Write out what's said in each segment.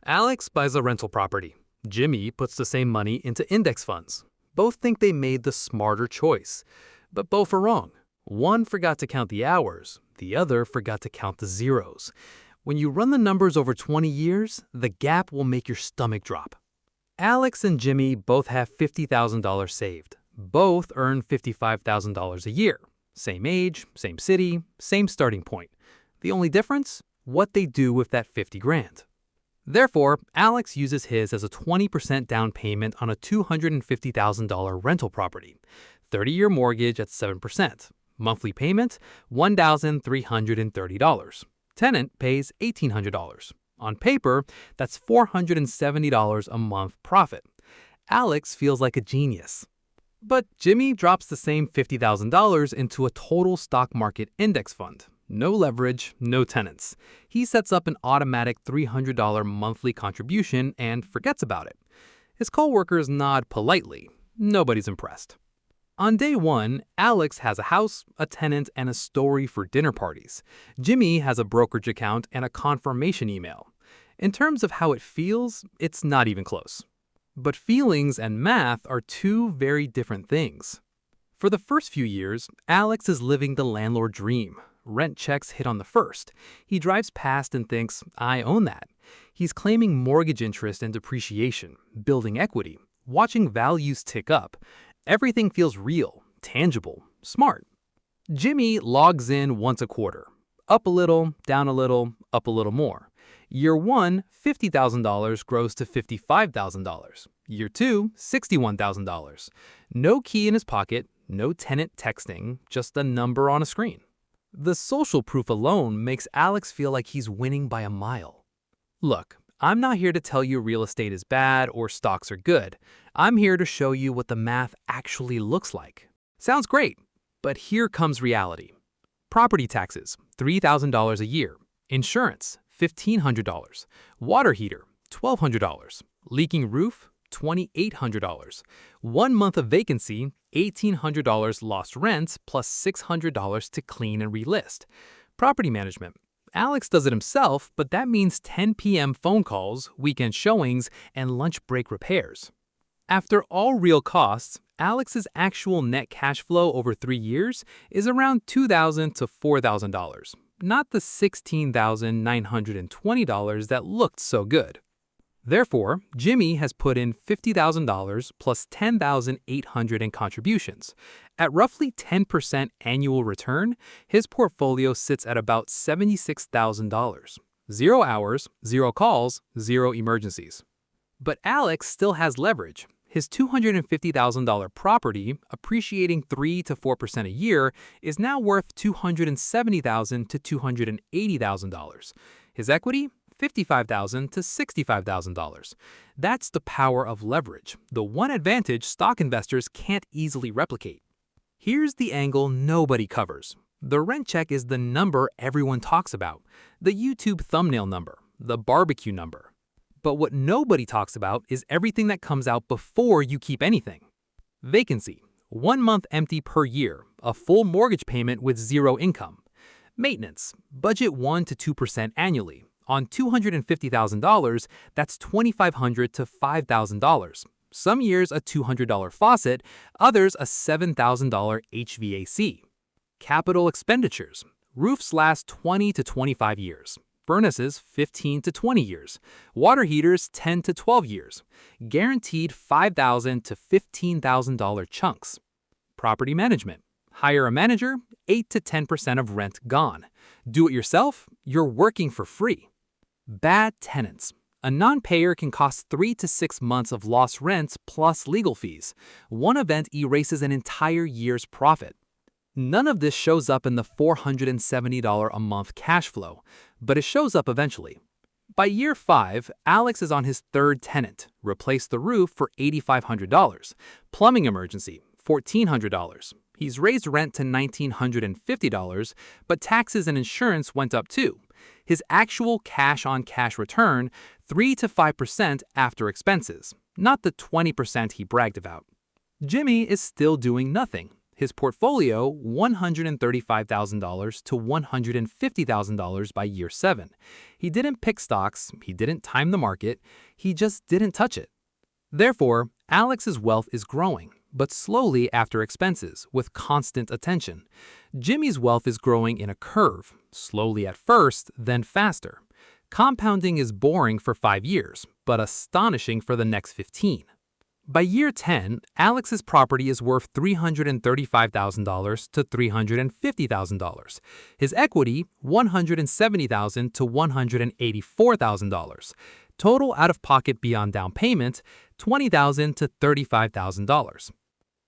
Alex buys a rental property. Jimmy puts the same money into index funds. Both think they made the smarter choice, but both are wrong. One forgot to count the hours, the other forgot to count the zeros. When you run the numbers over 20 years, the gap will make your stomach drop. Alex and Jimmy both have $50,000 saved. Both earn $55,000 a year. Same age, same city, same starting point. The only difference? What they do with that 50 grand. Therefore, Alex uses his as a 20% down payment on a $250,000 rental property, 30-year mortgage at 7%, monthly payment $1,330. Tenant pays $1,800. On paper, that's $470 a month profit. Alex feels like a genius. But Jimmy drops the same $50,000 into a total stock market index fund. No leverage, no tenants. He sets up an automatic $300 monthly contribution and forgets about it. His coworkers nod politely. Nobody's impressed. On day one, Alex has a house, a tenant, and a story for dinner parties. Jimmy has a brokerage account and a confirmation email. In terms of how it feels, it's not even close. But feelings and math are two very different things. For the first few years, Alex is living the landlord dream. Rent checks hit on the first. He drives past and thinks, I own that. He's claiming mortgage interest and depreciation, building equity, watching values tick up. Everything feels real, tangible, smart. Jimmy logs in once a quarter. Up a little, down a little, up a little more. Year one, $50,000 grows to $55,000. Year two, $61,000. No key in his pocket, no tenant texting, just a number on a screen. The social proof alone makes Alex feel like he's winning by a mile. Look, I'm not here to tell you real estate is bad or stocks are good. I'm here to show you what the math actually looks like. Sounds great, but here comes reality. Property taxes, $3,000 a year. Insurance, $1,500. Water heater, $1,200. Leaking roof, $2,800. 1 month of vacancy, $1,800 lost rent plus $600 to clean and relist. Property management. Alex does it himself, but that means 10 p.m. phone calls, weekend showings, and lunch break repairs. After all real costs, Alex's actual net cash flow over 3 years is around $2,000 to $4,000, not the $16,920 that looked so good. Therefore, Jimmy has put in $50,000 plus $10,800 in contributions. At roughly 10% annual return, his portfolio sits at about $76,000. 0 hours, 0 calls, 0 emergencies. But Alex still has leverage. His $250,000 property, appreciating 3 to 4% a year, is now worth $270,000 to $280,000. His equity? $55,000 to $65,000. That's the power of leverage, the one advantage stock investors can't easily replicate. Here's the angle nobody covers. The rent check is the number everyone talks about, the YouTube thumbnail number, the barbecue number. But what nobody talks about is everything that comes out before you keep anything. Vacancy, 1 month empty per year, a full mortgage payment with 0 income. Maintenance, budget 1 to 2% annually. On $250,000, that's $2,500 to $5,000. Some years a $200 faucet, others a $7,000 HVAC. Capital expenditures. Roofs last 20 to 25 years. Furnaces 15 to 20 years. Water heaters 10 to 12 years. Guaranteed $5,000 to $15,000 chunks. Property management. Hire a manager, 8 to 10% of rent gone. Do it yourself, you're working for free. Bad tenants. A non-payer can cost 3 to 6 months of lost rent plus legal fees. One event erases an entire year's profit. None of this shows up in the $470 a month cash flow, but it shows up eventually. By year 5, Alex is on his 3rd tenant. Replace the roof for $8,500. Plumbing emergency, $1,400. He's raised rent to $1,950, but taxes and insurance went up too. His actual cash-on-cash return, 3 to 5% after expenses, not the 20% he bragged about. Jimmy is still doing nothing. his portfolio $135,000 to $150,000 by year 7. He didn't pick stocks, he didn't time the market, he just didn't touch it. Therefore, Alex's wealth is growing, but slowly after expenses, with constant attention. Jimmy's wealth is growing in a curve, slowly at first, then faster. Compounding is boring for 5 years, but astonishing for the next 15. By year 10, Alex's property is worth $335,000 to $350,000. His equity, $170,000 to $184,000. Total out-of-pocket beyond down payment, $20,000 to $35,000.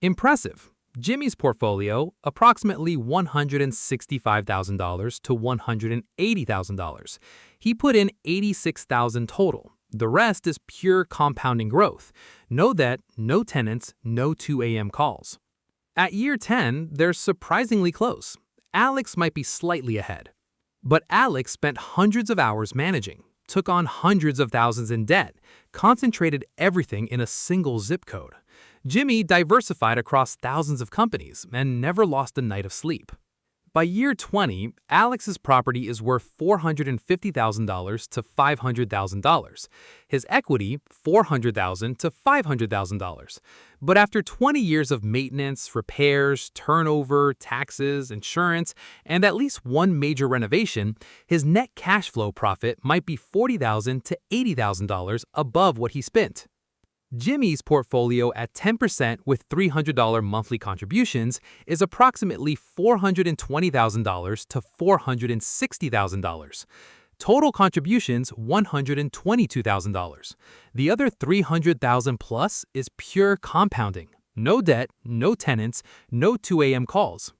Impressive. Jimmy's portfolio, approximately $165,000 to $180,000. He put in $86,000 total. The rest is pure compounding growth. No debt, no tenants, no 2 a.m. calls. At year 10, they're surprisingly close. Alex might be slightly ahead. But Alex spent hundreds of hours managing, took on hundreds of thousands in debt, concentrated everything in a single zip code. Jimmy diversified across thousands of companies and never lost a night of sleep. By year 20, Alex's property is worth $450,000 to $500,000. His equity, $400,000 to $500,000. But after 20 years of maintenance, repairs, turnover, taxes, insurance, and at least one major renovation, his net cash flow profit might be $40,000 to $80,000 above what he spent. Jimmy's portfolio at 10% with $300 monthly contributions is approximately $420,000 to $460,000. Total contributions $122,000. The other $300,000 plus is pure compounding. No debt, no tenants, no 2 a.m. calls.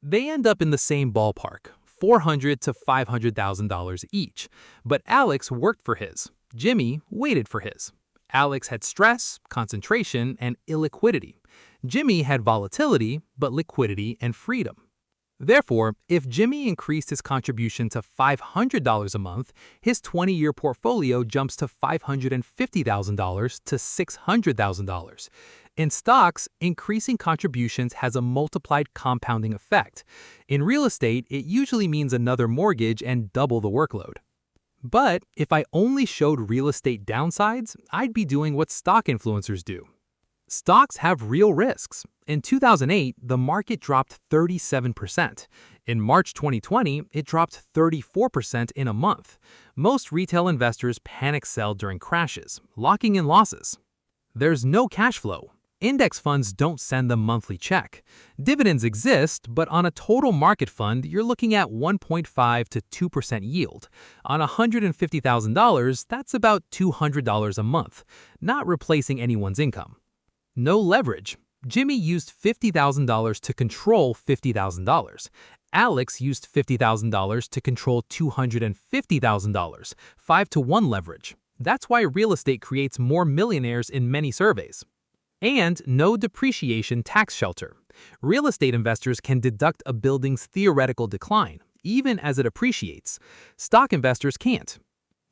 They end up in the same ballpark, $400,000 to $500,000 each. But Alex worked for his. Jimmy waited for his. Alex had stress, concentration, and illiquidity. Jimmy had volatility, but liquidity and freedom. Therefore, if Jimmy increased his contribution to $500 a month, his 20-year portfolio jumps to $550,000 to $600,000. In stocks, increasing contributions has a multiplied compounding effect. In real estate, it usually means another mortgage and double the workload. But if I only showed real estate downsides, I'd be doing what stock influencers do. Stocks have real risks. In 2008, the market dropped 37%. In March 2020, it dropped 34% in a month. Most retail investors panic sell during crashes, locking in losses. There's no cash flow. Index funds don't send the monthly check. Dividends exist, but on a total market fund, you're looking at 1.5 to 2% yield. On $150,000, that's about $200 a month, not replacing anyone's income. No leverage. Jimmy used $50,000 to control $50,000. Alex used $50,000 to control $250,000, 5-to-1 leverage. That's why real estate creates more millionaires in many surveys. And no depreciation tax shelter. Real estate investors can deduct a building's theoretical decline, even as it appreciates. Stock investors can't.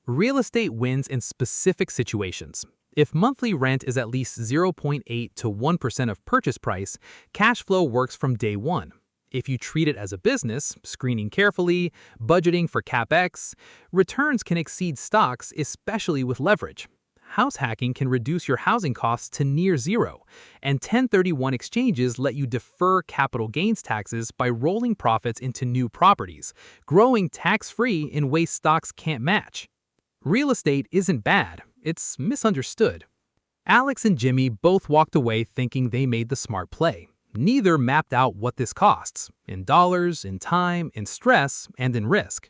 Real estate wins in specific situations. If monthly rent is at least 0.8 to 1% of purchase price, cash flow works from day one. If you treat it as a business, screening carefully, budgeting for CapEx, returns can exceed stocks, especially with leverage. House hacking can reduce your housing costs to near zero, and 1031 exchanges let you defer capital gains taxes by rolling profits into new properties, growing tax-free in ways stocks can't match. Real estate isn't bad, it's misunderstood. Alex and Jimmy both walked away thinking they made the smart play. Neither mapped out what this costs, in dollars, in time, in stress, and in risk.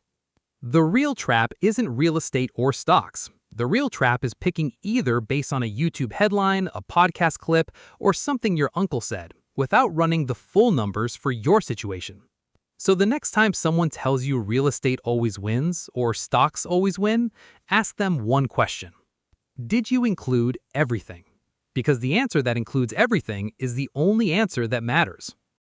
The real trap isn't real estate or stocks. The real trap is picking either based on a YouTube headline, a podcast clip, or something your uncle said, without running the full numbers for your situation. So the next time someone tells you real estate always wins or stocks always win, ask them one question. Did you include everything? Because the answer that includes everything is the only answer that matters.